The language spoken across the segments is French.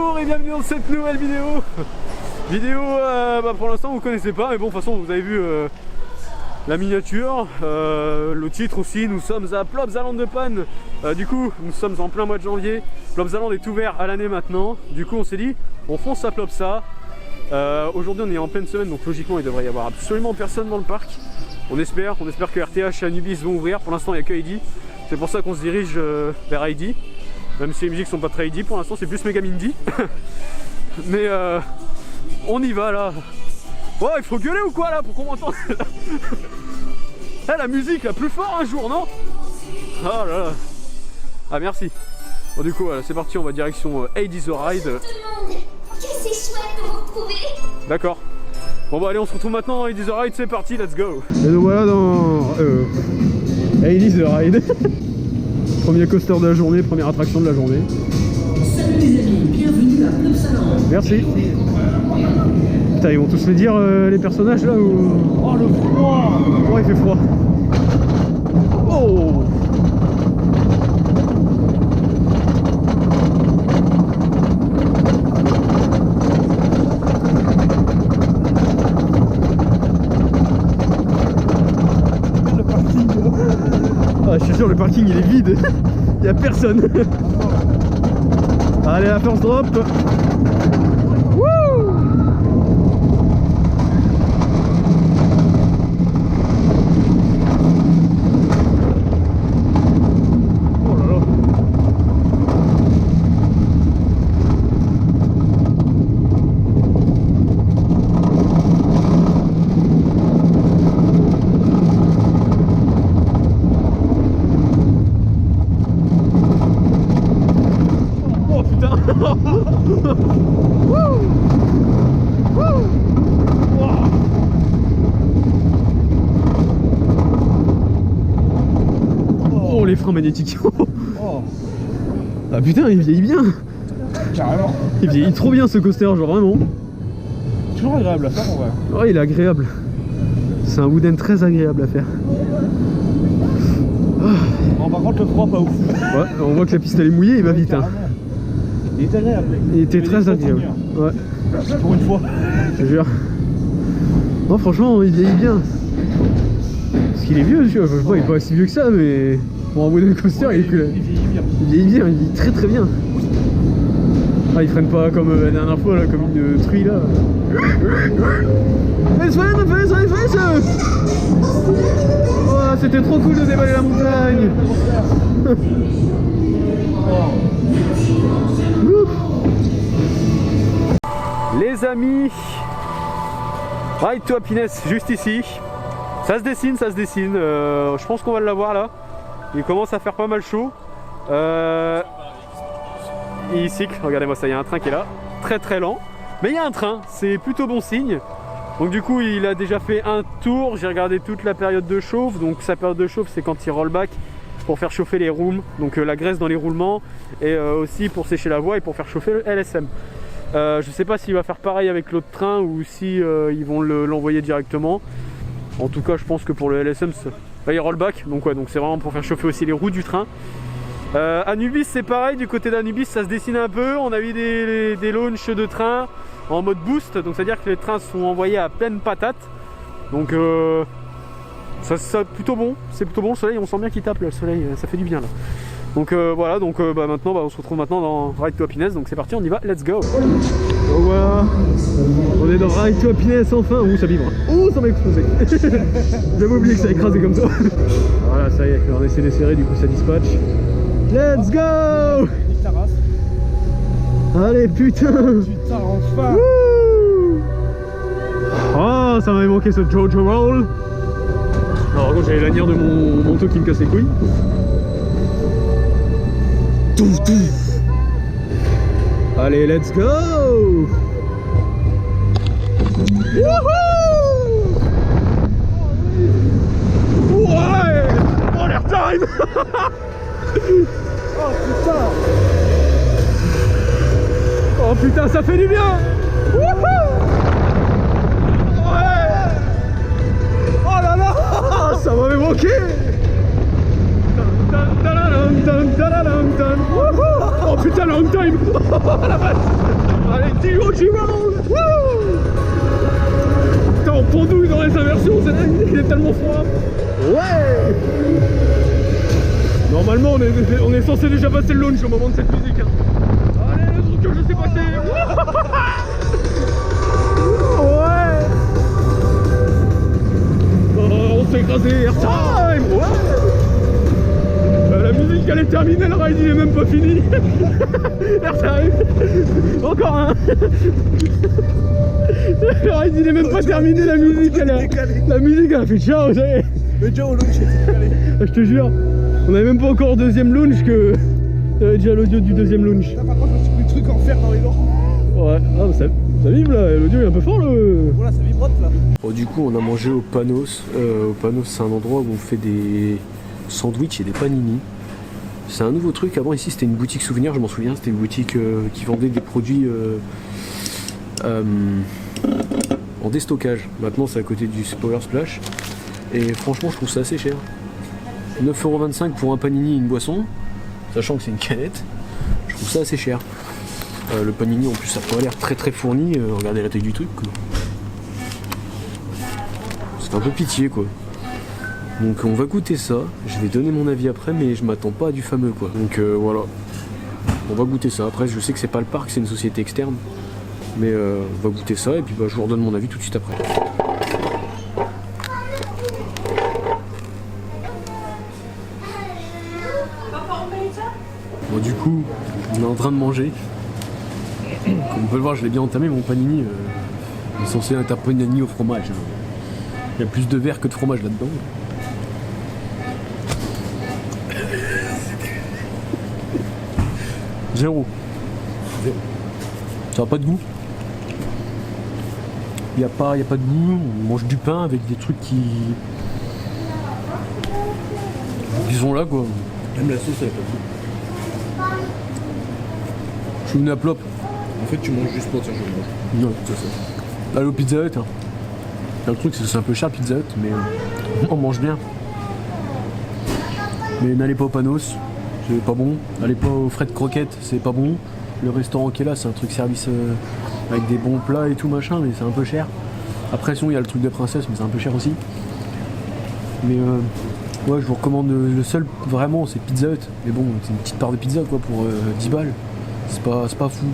Bonjour et bienvenue dans cette nouvelle vidéo. Pour l'instant vous connaissez pas, mais bon de toute façon vous avez vu la miniature, le titre aussi. Nous sommes à Plopsaland de Panne. Du coup nous sommes en plein mois de janvier. Plopsaland est ouvert à l'année maintenant. Du coup on s'est dit on fonce à Plopsa. Aujourd'hui on est en pleine semaine, donc logiquement il devrait y avoir absolument personne dans le parc. On espère que RTH et Anubis vont ouvrir. Pour l'instant il n'y a que Heidi. C'est pour ça qu'on se dirige vers Heidi. Même si les musiques sont pas très Heidi, pour l'instant c'est plus Megamindy. Mais on y va là. Oh, il faut gueuler ou quoi là pour qu'on m'entende. La musique la plus fort un jour, non? Oh là là. Ah merci. Bon du coup voilà, c'est parti, on va direction Heidi the Ride. C'est chouette de vous retrouver. D'accord. Bon bah allez, on se retrouve maintenant dans Heidi the Ride, c'est parti, let's go. Et nous voilà dans Heidi the Ride. Premier coaster de la journée, première attraction de la journée. Salut les amis, bienvenue à Plopsaland. Merci. Putain, ils vont tous les dire les personnages là ou... Oh le froid. Oh il fait froid. Oh. Le parking. Ah je suis sûr le parking il est vide. Il n'y a personne. Allez la first drop. Oh les freins magnétiques. Ah putain il vieillit bien. Carrément. Il vieillit trop bien ce coaster, genre vraiment. Toujours agréable à faire en vrai. Ouais il est agréable. C'est un wooden très agréable à faire. Bon, par contre le froid pas ouf. Ouais, on voit que la piste elle est mouillée, il va vite hein. Il est agréable. Il était très agréable. Ouais. Pour une fois. Je te jure. Non franchement il vieillit bien. Parce qu'il est vieux, je sais pas, il est pas si vieux que ça, mais pour un wooden coaster il est que... Il vieillit bien. Il vieillit bien, il vieillit très très bien. Ah il freine pas comme la dernière fois là, comme une truie là. Oh c'était trop cool de dévaler la montagne. Les amis, Ride to Happiness juste ici. Ça se dessine, ça se dessine. Je pense qu'on va l'avoir là. Il commence à faire pas mal chaud. Il cycle, regardez-moi ça, il y a un train qui est là. Très très lent. Mais il y a un train, c'est plutôt bon signe. Donc du coup il a déjà fait un tour. J'ai regardé toute la période de chauffe. Donc sa période de chauffe c'est quand il roll back pour faire chauffer les rooms. Donc la graisse dans les roulements. Et aussi pour sécher la voie et pour faire chauffer le LSM. Je sais pas s'il va faire pareil avec l'autre train ou si ils vont l'envoyer directement. En tout cas je pense que pour le LSM il roll back, donc ouais, donc c'est vraiment pour faire chauffer aussi les roues du train. Anubis c'est pareil, du côté d'Anubis ça se dessine un peu. On a eu des launches de train en mode boost, donc c'est à dire que les trains sont envoyés à pleine patate. Donc ça plutôt bon, c'est plutôt bon. Le soleil, on sent bien qu'il tape le soleil, ça fait du bien là. Donc voilà, donc maintenant on se retrouve maintenant dans Ride to Happiness, donc c'est parti, on y va, let's go. Donc voilà, on est dans Ride to Happiness enfin. Ouh ça vibre, ouh ça va exploser. J'avais oublié que ça écrasait comme ça. Voilà ça y est, on essaie de serrer, du coup ça dispatch. Let's go. Allez putain. Putain enfin. Wouh. Oh ça m'avait manqué ce Jojo Roll. Non par contre j'avais l'anière de mon manteau qui me casse les couilles. Allez, let's go! Wouhou! Ouais! Oh, l'air time! Oh putain. Oh putain, ça fait du bien! Wouhou! Ouais! Oh là là! Ça m'avait manqué! Oh putain, long time. La vache. Allez, Tio Chihuahua. Putain, on pendouille dans les inversions, il est tellement froid. Ouais. Normalement, on est censé déjà passer le launch au moment de cette musique. Hein. Allez, le truc que je sais passer. Ouais. Oh, on s'est écrasé. Airtime. Ouais. La musique elle est terminée, le ride il est même pas fini. Airtime. Encore un. Le ride il est même pas terminé, la musique elle a fait ciao. Mais déjà au launch j'étais décalé. Je te jure, on avait même pas encore deuxième launch que il y avait déjà l'audio du deuxième launch. Là par contre je me suis pris le truc en fer dans les dents. Ouais, ah, ça vibre là, l'audio est un peu fort là. Voilà, ça vibrote là. Bon, du coup on a mangé au Panos. Au Panos c'est un endroit où on fait des sandwichs et des panini. C'est un nouveau truc. Avant ici c'était une boutique souvenir, je m'en souviens, c'était une boutique qui vendait des produits en déstockage. Maintenant c'est à côté du Power Splash et franchement je trouve ça assez cher. 9,25€ pour un panini et une boisson, sachant que c'est une canette, je trouve ça assez cher. Le panini en plus ça a pas l'air très très fourni, regardez la taille du truc quoi. C'est un peu pitié quoi. Donc on va goûter ça, je vais donner mon avis après mais je m'attends pas à du fameux quoi. Donc voilà, on va goûter ça. Après je sais que c'est pas le parc, c'est une société externe. Mais on va goûter ça et puis bah, je vous redonne mon avis tout de suite après. Bon du coup, on est en train de manger. Comme on peut le voir, je l'ai bien entamé mon panini. Il est censé être un panini au fromage. Il y a plus de verre que de fromage là-dedans. Zéro. Ça n'a pas de goût. Il n'y a pas de goût. On mange du pain avec des trucs qui sont là quoi. Même la sauce elle a pas de goût. Je suis venu à plop. En fait tu manges juste pour dire je mange. Non, c'est ça. Allez au Pizza Hut. Hein. Le truc c'est que c'est un peu cher Pizza Hut, mais on mange bien. Mais n'allez pas au Panos, c'est pas bon. N'allez pas au Fred Croquette, c'est pas bon. Le restaurant qui est là, c'est un truc service avec des bons plats et tout machin, mais c'est un peu cher. Après, sinon, il y a le truc de princesse, mais c'est un peu cher aussi. Mais ouais, je vous recommande le seul vraiment, c'est Pizza Hut. Mais bon, c'est une petite part de pizza quoi pour 10 balles. C'est pas fou.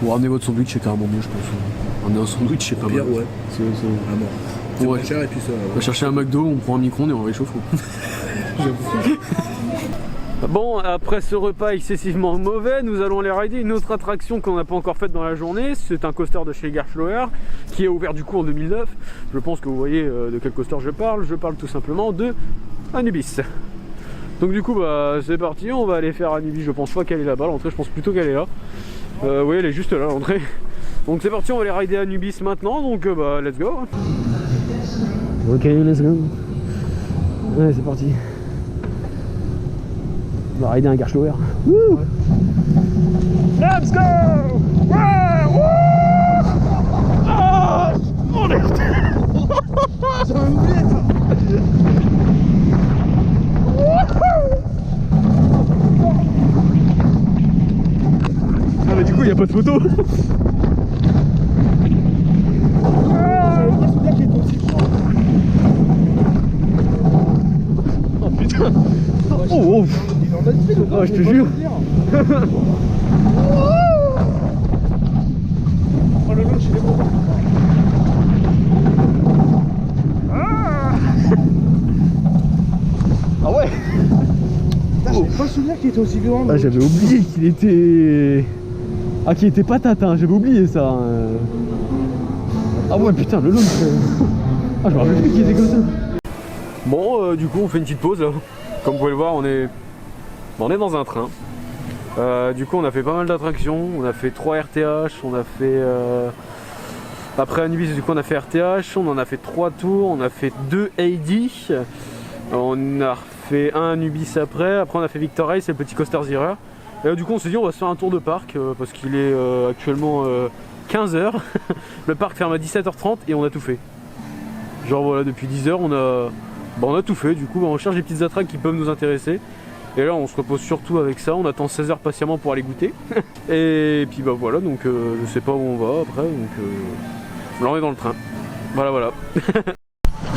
Ou ramenez votre sandwich, c'est carrément mieux, je pense. Ramenez un sandwich, c'est pas mal. Ouais. C'est Vraiment. C'est ouais. pas cher et puis ça. On va chercher un McDo, on prend un micro-ondes et on réchauffe. Bon, après ce repas excessivement mauvais, nous allons aller rider une autre attraction qu'on n'a pas encore faite dans la journée. C'est un coaster de chez Gerflower qui est ouvert du coup en 2009. Je pense que vous voyez de quel coaster je parle. Je parle tout simplement de Anubis. Donc du coup, bah, c'est parti, on va aller faire Anubis. Je pense pas qu'elle est là-bas, l'entrée, je pense plutôt qu'elle est là. Oui, elle est juste là, l'entrée. Donc c'est parti, on va aller rider Anubis maintenant. Donc bah, let's go. Ok, let's go. Ouais, c'est parti. On va rider un Gerflower. Wouh! Let's go! Ouais! Wouh! Ah! On est... Ça va m'oublier ça. Ah mais du coup il n'y a pas de photo. Oh putain. Oh, oh, je te jure. Oh le launch il est bon. Ah ouais. J'ai pas le souvenir qu'il était aussi violent. Ah j'avais oublié qu'il était... Ah qu'il était patate hein, j'avais oublié ça. Ah ouais putain le launch. Ah je me rappelle plus qu'il était comme ça. Bon du coup on fait une petite pause là. Comme vous pouvez le voir on est dans un train. Du coup on a fait pas mal d'attractions. On a fait 3 RTH, on a fait... Après Anubis du coup on a fait RTH, on en a fait 3 tours, on a fait 2 AD. On a fait un Anubis après on a fait Victor Race et le petit coaster Zero. Et là, du coup on s'est dit on va se faire un tour de parc parce qu'il est actuellement 15h. Le parc ferme à 17h30 et on a tout fait. Genre voilà depuis 10h on a tout fait. Du coup on cherche des petites attractions qui peuvent nous intéresser. Et là on se repose surtout avec ça, on attend 16 heures patiemment pour aller goûter. Et puis bah voilà, donc je sais pas où on va après, donc là on est dans le train. Voilà.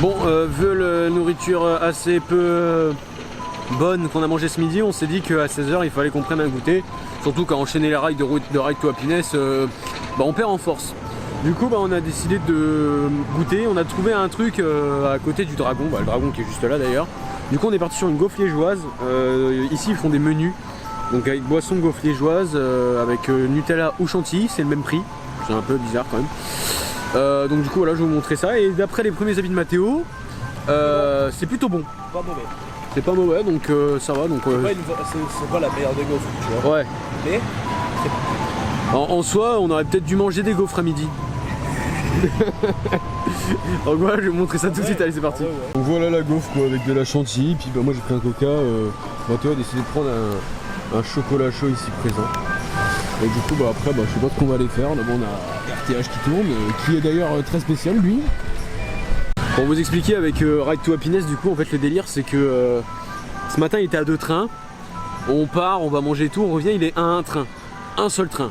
Bon, vu la nourriture assez peu bonne qu'on a mangé ce midi, on s'est dit qu'à 16 heures il fallait qu'on prenne un goûter. Surtout qu'à enchaîner les rails de Ride to Happiness, on perd en force. Du coup on a décidé de goûter, on a trouvé un truc à côté du dragon, le dragon qui est juste là d'ailleurs. Du coup on est parti sur une gaufre liégeoise, ici ils font des menus, donc avec boisson gaufre liégeoise, avec Nutella ou chantilly, c'est le même prix, c'est un peu bizarre quand même. Donc du coup voilà, je vais vous montrer ça, et d'après les premiers avis de Mathéo, c'est plutôt bon. Pas mauvais. C'est pas mauvais, donc ça va. Donc, c'est pas la meilleure des gaufres, tu vois. Ouais. Mais en soi, on aurait peut-être dû manger des gaufres à midi. Donc voilà, je vais vous montrer ça tout de suite, allez c'est parti. Ouais. Donc voilà la gaufre quoi, avec de la chantilly, puis moi j'ai pris un coca, Mathéo a décidé de prendre un chocolat chaud ici présent. Et du coup après je sais pas ce qu'on va aller faire, là on a RTH qui tourne, qui est d'ailleurs très spécial lui. Pour vous expliquer avec Ride to Happiness, du coup en fait le délire c'est que ce matin il était à 2 trains, on part, on va manger tout, on revient, il est à un train, un seul train.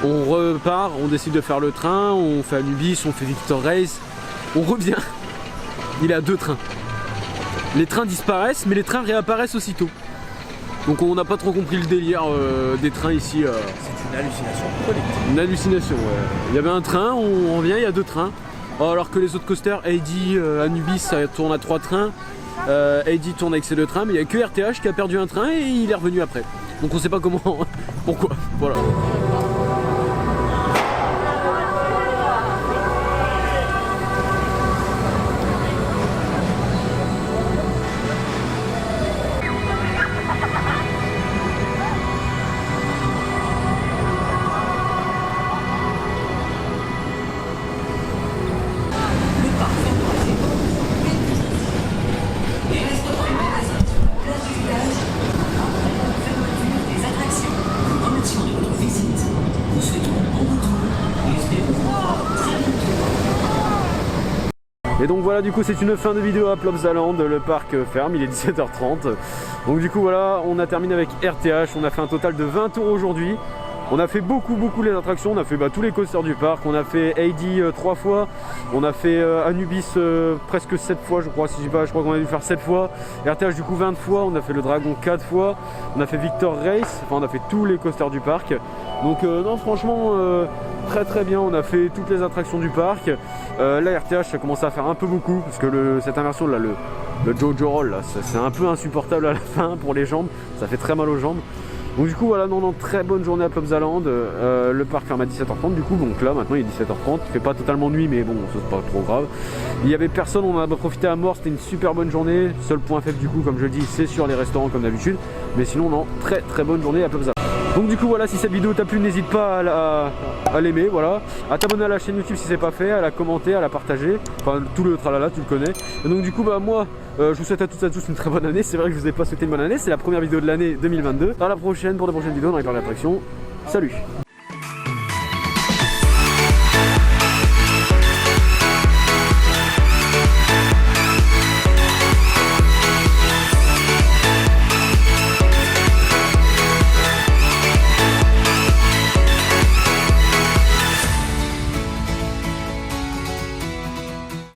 On repart, on décide de faire le train, on fait Anubis, on fait Victor Race, on revient, il est à 2 trains. Les trains disparaissent mais les trains réapparaissent aussitôt. Donc on n'a pas trop compris le délire des trains ici. c'est une hallucination collective. Une hallucination, ouais. Il y avait un train, on revient, il y a 2 trains. Alors que les autres coasters, AD, Anubis, ça tourne à 3 trains. AD tourne avec ses 2 trains, mais il n'y a que RTH qui a perdu un train et il est revenu après. Donc on sait pas comment, pourquoi, voilà. Et donc voilà, du coup c'est une fin de vidéo à Plopsaland, le parc ferme, il est 17h30. Donc du coup voilà, on a terminé avec RTH, on a fait un total de 20 tours aujourd'hui. On a fait beaucoup les attractions, on a fait tous les coasters du parc, on a fait AD 3 fois, on a fait Anubis presque 7 fois je crois, je crois qu'on a dû faire 7 fois, RTH du coup 20 fois, on a fait le Dragon 4 fois, on a fait Victor Race, enfin on a fait tous les coasters du parc. Donc non franchement très bien, on a fait toutes les attractions du parc. Là RTH ça commence à faire un peu beaucoup, parce que cette inversion là, le Jojo Roll là, c'est un peu insupportable à la fin pour les jambes, ça fait très mal aux jambes. Donc du coup voilà, non, très bonne journée à Plopsaland, le parc ferme à 17h30 du coup, donc là maintenant il est 17h30, il fait pas totalement nuit mais bon c'est pas trop grave. Il y avait personne, on a profité à mort, c'était une super bonne journée, seul point faible du coup comme je le dis c'est sur les restaurants comme d'habitude, mais sinon non, très bonne journée à Plopsaland. Donc du coup voilà, si cette vidéo t'a plu n'hésite pas à l'aimer, voilà, à t'abonner à la chaîne YouTube si c'est pas fait, à la commenter, à la partager, enfin tout le tralala tu le connais. Et donc du coup moi je vous souhaite à toutes et à tous une très bonne année. C'est vrai que je vous ai pas souhaité une bonne année, c'est la première vidéo de l'année 2022. À la prochaine pour de prochaines vidéos dans les parcs d'attractions. Salut!